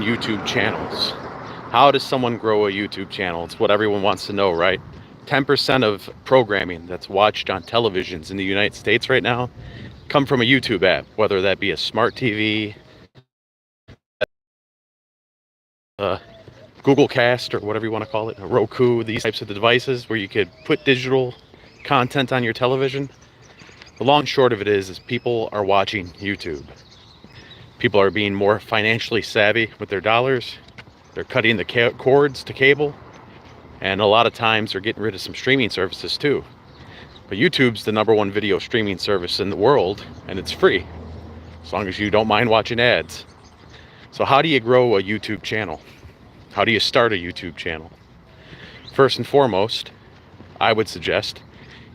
YouTube channels. How does someone grow a YouTube channel? It's what everyone wants to know, right? 10% of programming that's watched on televisions in the United States right now come from a YouTube app, whether that be a smart TV, Google Cast, or whatever you want to call it, a Roku, these types of devices where you could put digital content on your television. The long and short of it is people are watching YouTube. People are being more financially savvy with their dollars. They're cutting the cords to cable, and a lot of times they're getting rid of some streaming services too. But YouTube's the #1 video streaming service in the world, and it's free, as long as you don't mind watching ads. So how do you grow a YouTube channel? How do you start a YouTube channel? First and foremost, I would suggest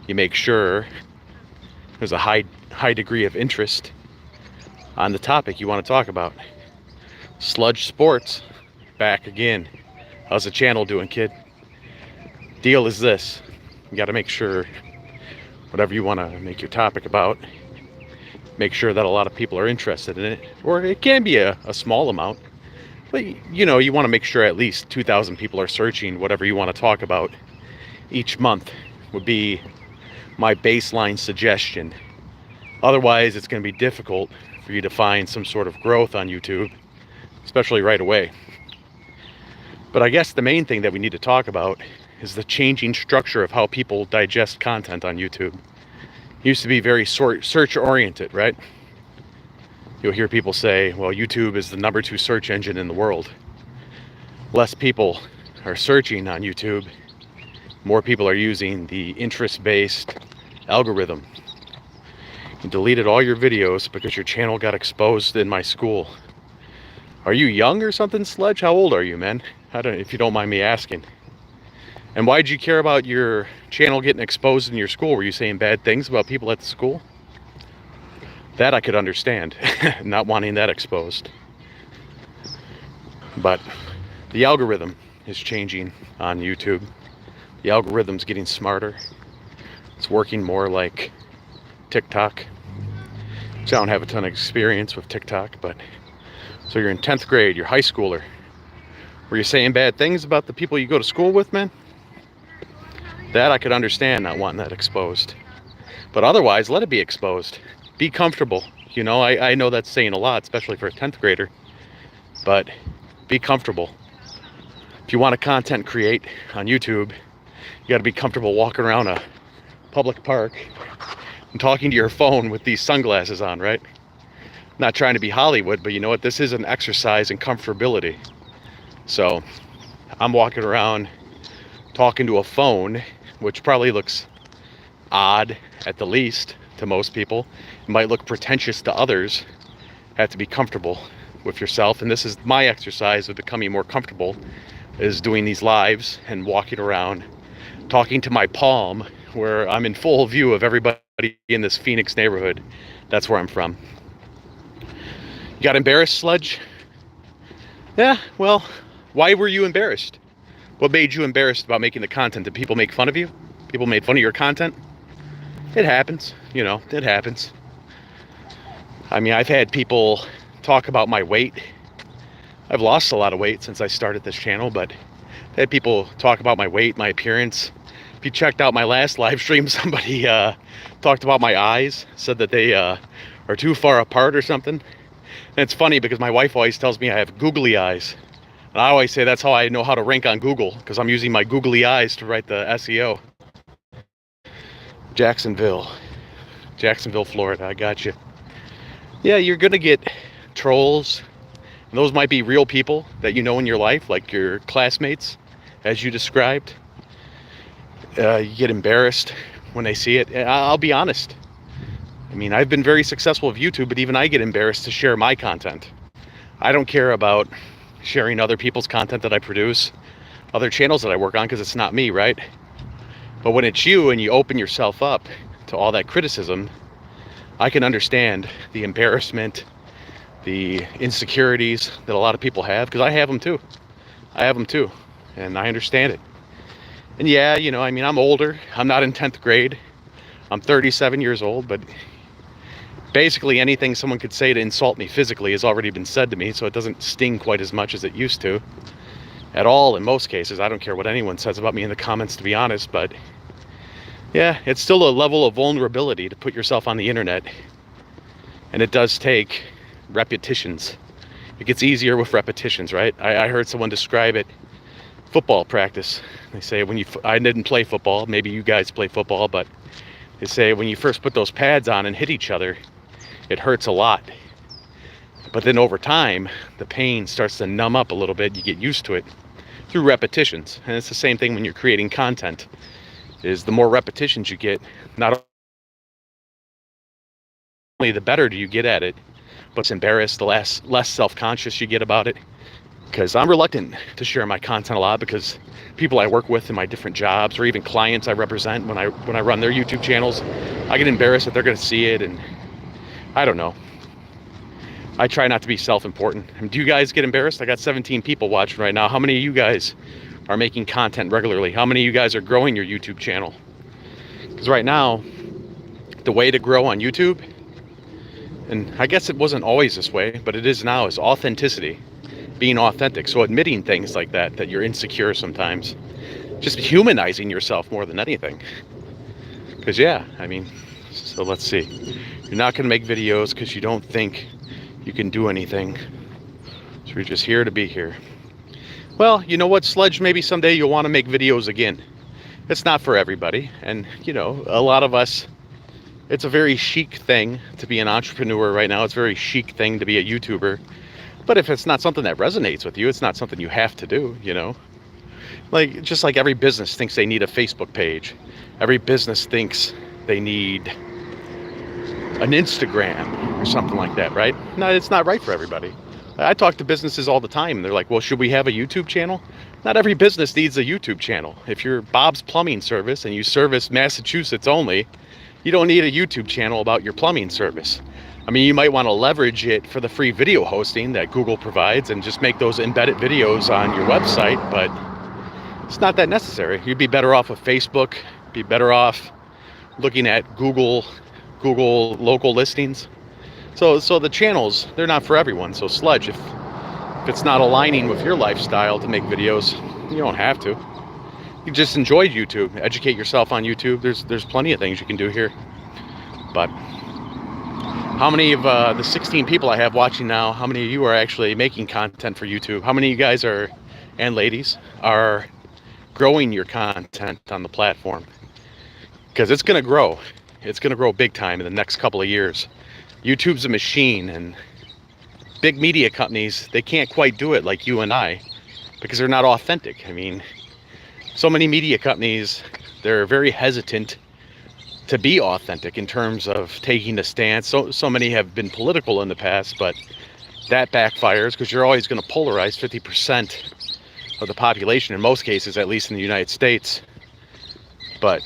you make sure there's a high degree of interest on the topic you want to talk about. Sludge Sports, back again. How's the channel doing, kid? Deal is this: you got to make sure whatever you want to make your topic about, make sure that a lot of people are interested in it, or it can be a small amount, but you want to make sure at least 2,000 people are searching whatever you want to talk about each month would be my baseline suggestion. Otherwise, it's going to be difficult for you to find some sort of growth on YouTube, especially right away. But I guess the main thing that we need to talk about is the changing structure of how people digest content on YouTube. It used to be very search oriented, right? You'll hear people say, well, YouTube is the #2 search engine in the world. Less people are searching on YouTube. More people are using the interest-based algorithm. You deleted all your videos because your channel got exposed in my school. Are you young or something, Sledge? How old are you, man? If you don't mind me asking. And why'd you care about your channel getting exposed in your school? Were you saying bad things about people at the school? That I could understand, not wanting that exposed. But the algorithm is changing on YouTube. The algorithm's getting smarter. It's working more like TikTok. So I don't have a ton of experience with TikTok, but so you're in 10th grade, you're high schooler. Were you saying bad things about the people you go to school with, man? That I could understand, not wanting that exposed. But otherwise, let it be exposed. Be comfortable. I know that's saying a lot, especially for a 10th grader, but be comfortable. If you want to content create on YouTube, you got to be comfortable walking around a public park and talking to your phone with these sunglasses on, right? Not trying to be Hollywood, but you know what? This is an exercise in comfortability. So I'm walking around talking to a phone, which probably looks odd at the least to most people. It might look pretentious to others. Have to be comfortable with yourself, and this is my exercise of becoming more comfortable, is doing these lives and walking around talking to my palm, where I'm in full view of everybody in this Phoenix neighborhood. That's where I'm from. You got embarrassed, Sludge? Yeah, well, why were you embarrassed? What made you embarrassed about making the content? Did people make fun of you? People made fun of your content? It happens, it happens. I mean, I've had people talk about my weight. I've lost a lot of weight since I started this channel, but I've had people talk about my weight, my appearance. If you checked out my last live stream, somebody talked about my eyes, said that they are too far apart or something. And it's funny because my wife always tells me I have googly eyes. And I always say that's how I know how to rank on Google, because I'm using my googly eyes to write the SEO. Jacksonville, Florida, I got you. Yeah, you're gonna get trolls. And those might be real people that you know in your life, like your classmates, as you described. You get embarrassed when they see it. I'll be honest. I mean, I've been very successful with YouTube, but even I get embarrassed to share my content. I don't care about sharing other people's content that I produce, other channels that I work on, because it's not me, right? But when it's you and you open yourself up to all that criticism, I can understand the embarrassment, the insecurities that a lot of people have, because I have them too. And I understand it. And yeah, I'm older. I'm not in 10th grade. I'm 37 years old, but Basically anything someone could say to insult me physically has already been said to me, so it doesn't sting quite as much as it used to at all in most cases. I don't care what anyone says about me in the comments, to be honest, but yeah, it's still a level of vulnerability to put yourself on the internet, and it does take repetitions. It gets easier with repetitions, right? I heard someone describe it, football practice. They say I didn't play football, maybe you guys play football, but they say when you first put those pads on and hit each other, it hurts a lot. But then over time, the pain starts to numb up a little bit. You get used to it through repetitions. And it's the same thing when you're creating content, is the more repetitions you get, not only the better do you get at it, but it's embarrassed, the less self-conscious you get about it. Because I'm reluctant to share my content a lot, because people I work with in my different jobs, or even clients I represent when I run their YouTube channels, I get embarrassed that they're going to see it, and I don't know. I try not to be self-important. I mean, do you guys get embarrassed? I got 17 people watching right now. How many of you guys are making content regularly? How many of you guys are growing your YouTube channel? Because right now, the way to grow on YouTube, and I guess it wasn't always this way, but it is now, is authenticity. Being authentic. So admitting things like that you're insecure sometimes. Just humanizing yourself more than anything. Because yeah, I mean, so let's see. You're not going to make videos because you don't think you can do anything. So you're just here to be here. Well, you know what, Sledge, maybe someday you'll want to make videos again. It's not for everybody. And, you know, a lot of us, it's a very chic thing to be an entrepreneur right now. It's a very chic thing to be a YouTuber. But if it's not something that resonates with you, it's not something you have to do, you know? Like, just like every business thinks they need a Facebook page. Every business thinks they need an Instagram or something like that, right? No, it's not right for everybody. I talk to businesses all the time, and they're like, well, should we have a YouTube channel? Not every business needs a YouTube channel. If you're Bob's Plumbing Service and you service Massachusetts only, you don't need a YouTube channel about your plumbing service. I mean, you might want to leverage it for the free video hosting that Google provides and just make those embedded videos on your website, but it's not that necessary. You'd be better off with Facebook, be better off looking at Google local listings. So the channels, they're not for everyone. So Sledge, if it's not aligning with your lifestyle to make videos, you don't have to. You just enjoy YouTube, educate yourself on YouTube. There's plenty of things you can do here. But how many of the 16 people I have watching now, how many of you are actually making content for YouTube? How many of you guys are, and ladies, are growing your content on the platform? Because it's going to grow. It's going to grow big time in the next couple of years. YouTube's a machine, and big media companies, they can't quite do it like you and I, because they're not authentic. I mean, so many media companies, they're very hesitant to be authentic in terms of taking a stance. So many have been political in the past, but that backfires because you're always going to polarize 50% of the population in most cases, at least in the United States. But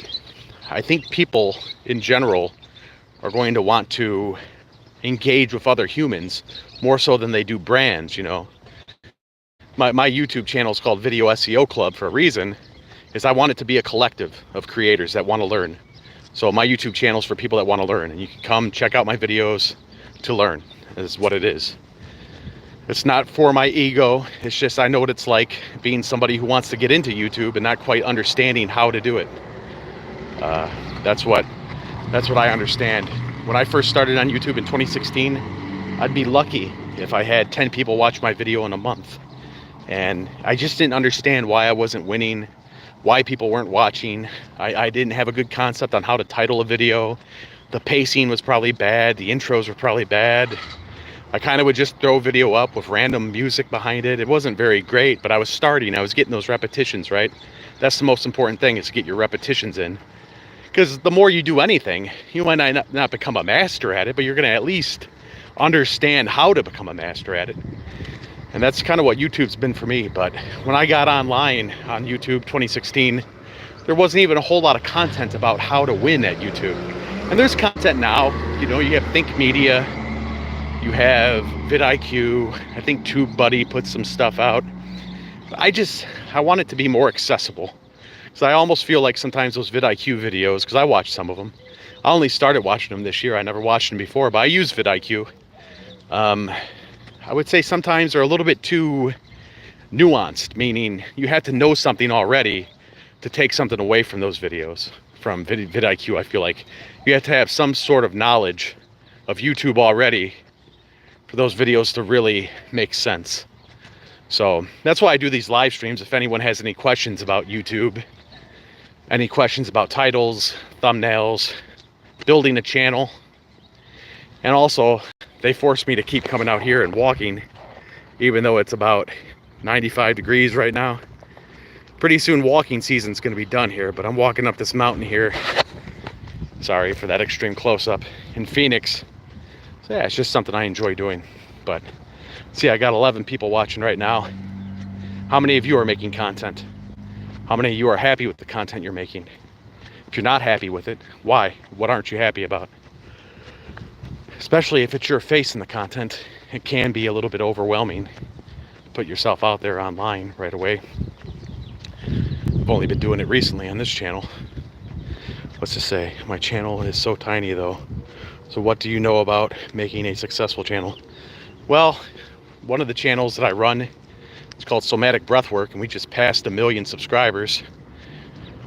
I think people in general are going to want to engage with other humans more so than they do brands, you know. My YouTube channel is called Video SEO Club for a reason, is I want it to be a collective of creators that want to learn. So my YouTube channel is for people that want to learn, and you can come check out my videos to learn, is what it is. It's not for my ego. It's just I know what it's like being somebody who wants to get into YouTube and not quite understanding how to do it. That's what I understand. When I first started on YouTube in 2016, I'd be lucky if I had 10 people watch my video in a month. And I just didn't understand why I wasn't winning, why people weren't watching. I didn't have a good concept on how to title a video. The pacing was probably bad. The intros were probably bad. I kind of would just throw a video up with random music behind it. It wasn't very great, but I was starting. I was getting those repetitions, right? That's the most important thing, is to get your repetitions in. Because the more you do anything, you might not become a master at it, but you're going to at least understand how to become a master at it. And that's kind of what YouTube's been for me. But when I got online on YouTube 2016, there wasn't even a whole lot of content about how to win at YouTube. And there's content now. You know, you have Think Media, you have vidIQ, I think TubeBuddy puts some stuff out. I want it to be more accessible. So I almost feel like sometimes those vidIQ videos, because I watch some of them, I only started watching them this year. I never watched them before, but I use vidIQ. I would say sometimes they're a little bit too nuanced, meaning you have to know something already to take something away from those videos. From vidIQ, I feel like you have to have some sort of knowledge of YouTube already for those videos to really make sense. So that's why I do these live streams. If anyone has any questions about YouTube, any questions about titles, thumbnails, building a channel, and also they force me to keep coming out here and walking, even though it's about 95 degrees right now. Pretty soon walking season's going to be done here, but I'm walking up this mountain here. Sorry for that extreme close-up in Phoenix. So yeah, it's just something I enjoy doing. But see, I got 11 people watching right now. How many of you are making content? How many of you are happy with the content you're making? If you're not happy with it, why? What aren't you happy about? Especially if it's your face in the content, it can be a little bit overwhelming to put yourself out there online right away. I've only been doing it recently on this channel. What's to say? My channel is so tiny though. So what do you know about making a successful channel? Well, one of the channels that I run, it's called Somatic Breathwork, and we just passed 1 million subscribers.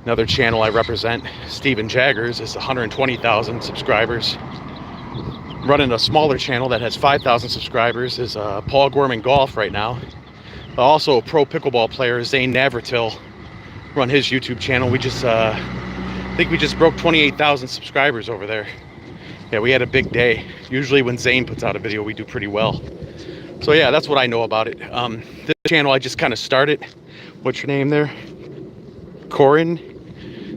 Another channel I represent, Steven Jaggers, is 120,000 subscribers. Running a smaller channel that has 5,000 subscribers is Paul Gorman Golf right now. Also a pro pickleball player, Zane Navratil, run his YouTube channel. We just, I think we just broke 28,000 subscribers over there. Yeah, we had a big day. Usually when Zane puts out a video, we do pretty well. So yeah, that's what I know about it. This channel I just kind of started. What's your name there? Corin?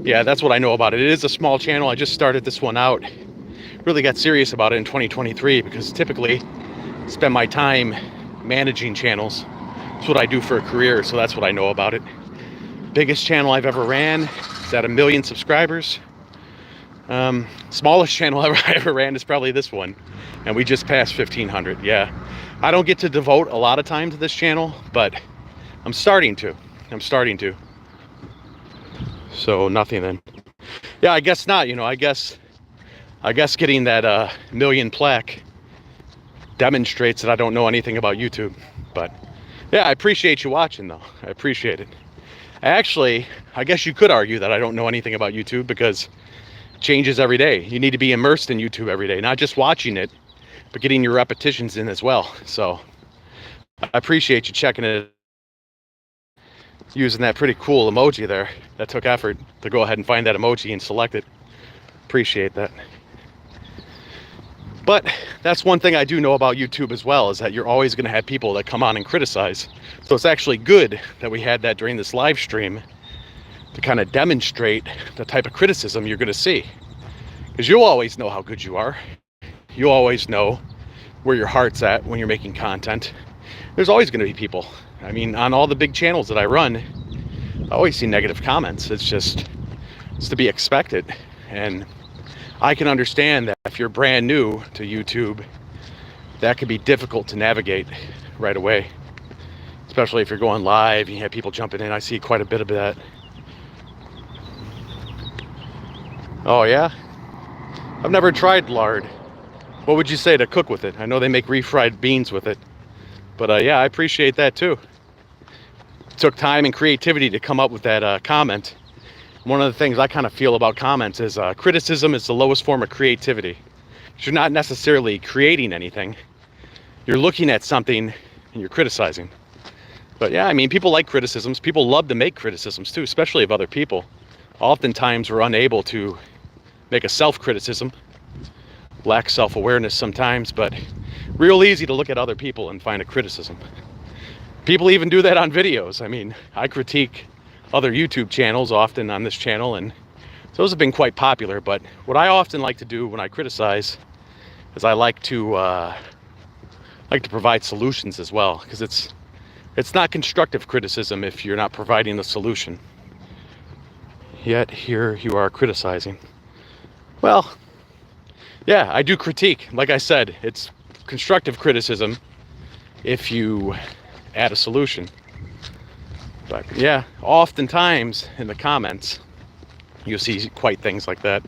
Yeah, that's what I know about it. It is a small channel. I just started this one out. Really got serious about it in 2023 because typically I spend my time managing channels. That's what I do for a career, so that's what I know about it. Biggest channel I've ever ran is at 1 million subscribers. Smallest channel I ever ran is probably this one, and we just passed 1,500. Yeah, I don't get to devote a lot of time to this channel, but I'm starting to. So nothing then. Yeah, I guess not. You know, I guess getting that million plaque demonstrates that I don't know anything about YouTube. But yeah, I appreciate you watching though. I appreciate it. Actually, I guess you could argue that I don't know anything about YouTube because it changes every day. You need to be immersed in YouTube every day, not just watching it, but getting your repetitions in as well. So I appreciate you checking it, using that pretty cool emoji there. That took effort to go ahead and find that emoji and select it. Appreciate that. But that's one thing I do know about YouTube as well, is that you're always going to have people that come on and criticize. So it's actually good that we had that during this live stream to kind of demonstrate the type of criticism you're going to see. Because you'll always know how good you are. You always know where your heart's at when you're making content. There's always going to be people. I mean, on all the big channels that I run, I always see negative comments. It's to be expected. And I can understand that if you're brand new to YouTube, that could be difficult to navigate right away. Especially if you're going live and you have people jumping in. I see quite a bit of that. Oh yeah? I've never tried lard. What would you say to cook with it? I know they make refried beans with it. But yeah, I appreciate that too. It took time and creativity to come up with that comment. One of the things I kind of feel about comments is criticism is the lowest form of creativity. You're not necessarily creating anything. You're looking at something and you're criticizing. But yeah, I mean, people like criticisms. People love to make criticisms too, especially of other people. Oftentimes we're unable to make a self-criticism, lack self-awareness sometimes, but real easy to look at other people and find a criticism. People even do that on videos. I mean, I critique other YouTube channels often on this channel, and those have been quite popular. But what I often like to do when I criticize is I like to provide solutions as well, because it's not constructive criticism if you're not providing a solution. Yet here you are criticizing. Well, yeah, I do critique. Like I said, it's constructive criticism if you add a solution. But yeah, oftentimes in the comments, you'll see quite things like that.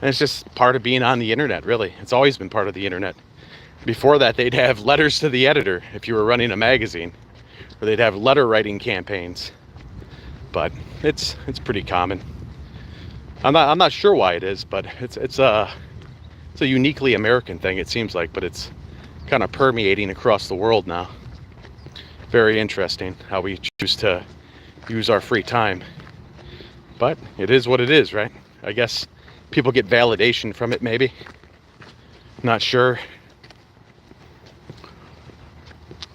And it's just part of being on the internet, really. It's always been part of the internet. Before that, they'd have letters to the editor if you were running a magazine, or they'd have letter writing campaigns. But it's pretty common. I'm not sure why it is, but it's a uniquely American thing, it seems like, but it's kind of permeating across the world now. Very interesting how we choose to use our free time. But it is what it is, right? I guess people get validation from it, maybe. Not sure.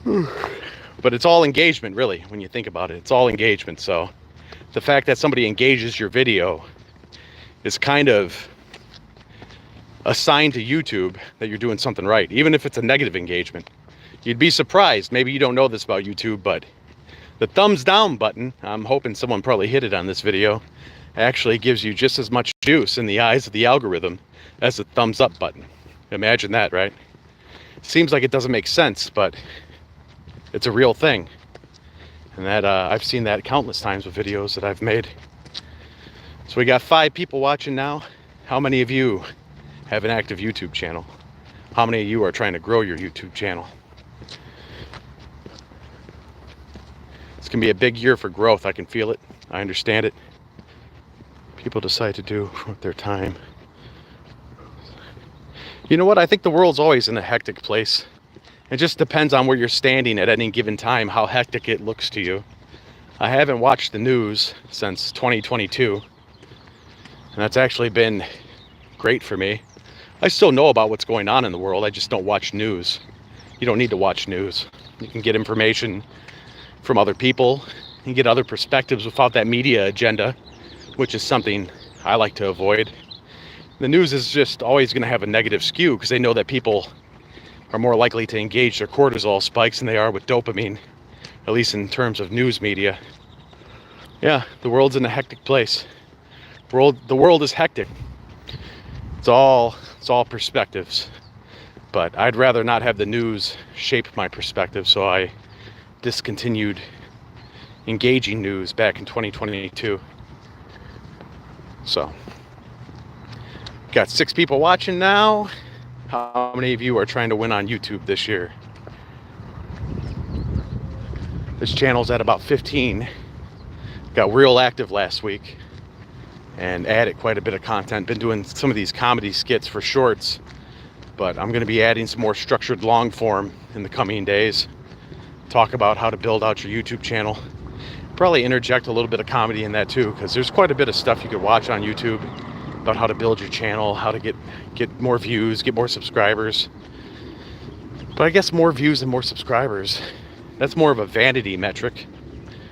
But it's all engagement, really, when you think about it. It's all engagement. So the fact that somebody engages your video is kind of a sign to YouTube that you're doing something right, even if it's a negative engagement. You'd be surprised. Maybe you don't know this about YouTube, but the thumbs down button, I'm hoping someone probably hit it on this video, actually gives you just as much juice in the eyes of the algorithm as the thumbs up button. Imagine that, right? Seems like it doesn't make sense, but it's a real thing. And that I've seen that countless times with videos that I've made. So we got 5 people watching now. How many of you have an active YouTube channel? How many of you are trying to grow your YouTube channel? It's gonna be a big year for growth. I can feel it. I understand it. People decide to do with their time. You know what? I think the world's always in a hectic place. It just depends on where you're standing at any given time, how hectic it looks to you. I haven't watched the news since 2022, and that's actually been great for me. I still know about what's going on in the world. I just don't watch news. You don't need to watch news. You can get information from other people. You can get other perspectives without that media agenda, which is something I like to avoid. The news is just always going to have a negative skew because they know that people are more likely to engage their cortisol spikes than they are with dopamine, at least in terms of news media. Yeah, the world's in a hectic place. The world is hectic. It's all perspectives. But I'd rather not have the news shape my perspective, so I discontinued engaging news back in 2022. So, got 6 people watching now. How many of you are trying to win on YouTube this year? This channel's at about 15. Got real active last week and added quite a bit of content. Been doing some of these comedy skits for shorts, but I'm going to be adding some more structured long form in the coming days. Talk about how to build out your YouTube channel. Probably interject a little bit of comedy in that too, because there's quite a bit of stuff you could watch on YouTube about how to build your channel, how to get more views, get more subscribers. But I guess more views and more subscribers, that's more of a vanity metric.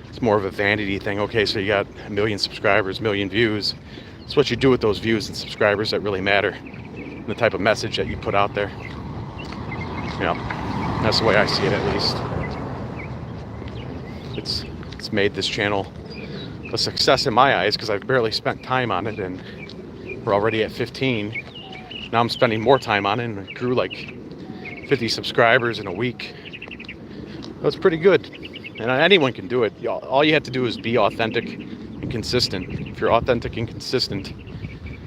It's more of a vanity thing. Okay, so you got 1 million subscribers, 1 million views. It's what you do with those views and subscribers that really matter, and the type of message that you put out there. You know, that's the way I see it, at least. It's made this channel a success in my eyes because I've barely spent time on it, and we're already at 15. Now I'm spending more time on it, and it grew like 50 subscribers in a week. That's pretty good. And anyone can do it. All you have to do is be authentic and consistent. If you're authentic and consistent,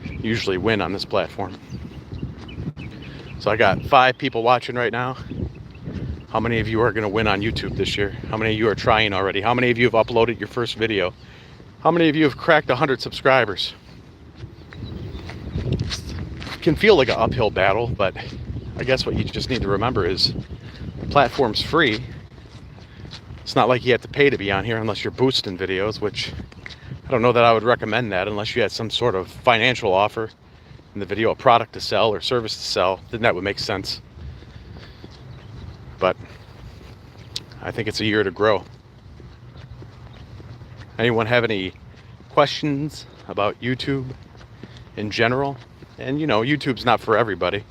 you usually win on this platform. So I got 5 people watching right now. How many of you are going to win on YouTube this year? How many of you are trying already? How many of you have uploaded your first video? How many of you have cracked 100 subscribers? It can feel like an uphill battle, but I guess what you just need to remember is the platform's free. It's not like you have to pay to be on here unless you're boosting videos, which I don't know that I would recommend that unless you had some sort of financial offer in the video, a product to sell or service to sell. Then that would make sense. But I think it's a year to grow. Anyone have any questions about YouTube in general? And you know, YouTube's not for everybody.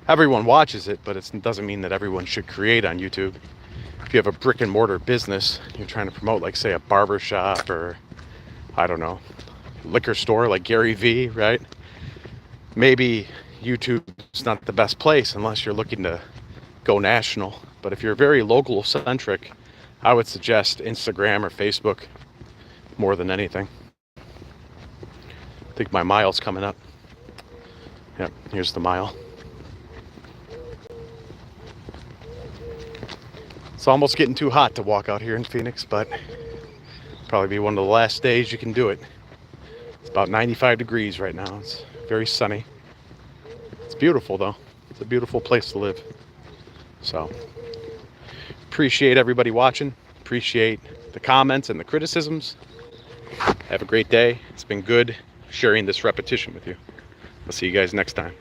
Everyone watches it, but it doesn't mean that everyone should create on YouTube. If you have a brick and mortar business, you're trying to promote, like, say, a barber shop or, I don't know, liquor store like Gary V, right? Maybe YouTube's not the best place unless you're looking to go national. But if you're very local centric, I would suggest Instagram or Facebook more than anything. I think my mile's coming up. Yep, here's the mile. It's almost getting too hot to walk out here in Phoenix, but probably be one of the last days you can do it. It's about 95 degrees right now. It's very sunny. It's beautiful though. It's a beautiful place to live. So appreciate everybody watching. Appreciate the comments and the criticisms. Have a great day. It's been good sharing this repetition with you. I'll see you guys next time.